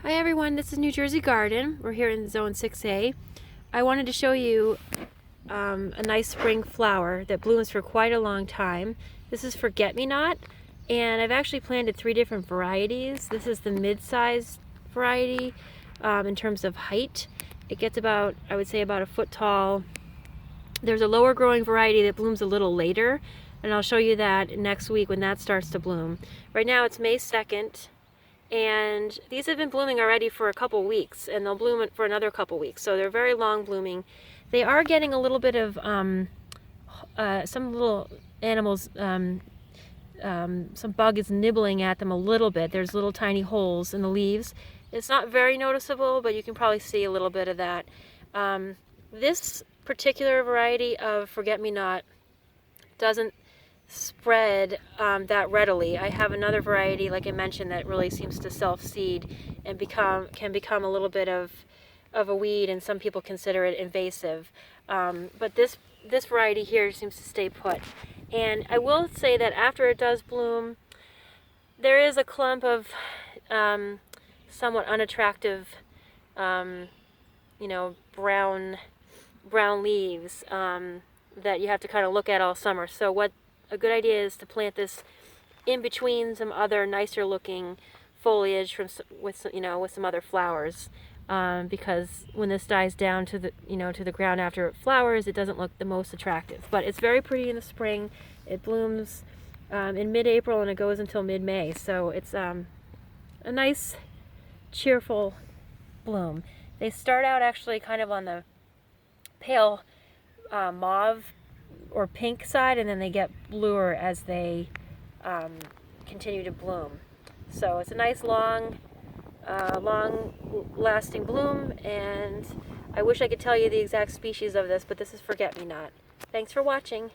Hi everyone, this is New Jersey Garden. We're here in Zone 6A. I wanted to show you a nice spring flower that blooms for quite a long time. This is Forget-Me-Not, and I've actually planted 3 different varieties. This is the mid-sized variety in terms of height. It gets about, I would say, about a foot tall. There's a lower growing variety that blooms a little later, and I'll show you that next week when that starts to bloom. Right now it's May 2nd. And these have been blooming already for a couple weeks, and they'll bloom for another couple weeks, so they're very long blooming. They are getting a little bit of some little animals, some bug is nibbling at them a little bit. There's little tiny holes in the leaves. It's not very noticeable, but you can probably see a little bit of that. This particular variety of Forget-Me-Not doesn't spread that readily. I have another variety, like I mentioned, that really seems to self-seed and can become a little bit of a weed, and some people consider it invasive. But this variety here seems to stay put. And I will say that after it does bloom, there is a clump of somewhat unattractive, brown leaves that you have to kind of look at all summer. So what a good idea is to plant this in between some other nicer looking foliage with some other flowers, because when this dies down to the ground after it flowers, it doesn't look the most attractive. But it's very pretty in the spring. It blooms in mid-April and it goes until mid-May. So it's a nice, cheerful bloom. They start out actually kind of on the pale mauve or pink side, and then they get bluer as they continue to bloom. So it's a nice long lasting bloom, and I wish I could tell you the exact species of this, but this is Forget-Me-Not. Thanks for watching.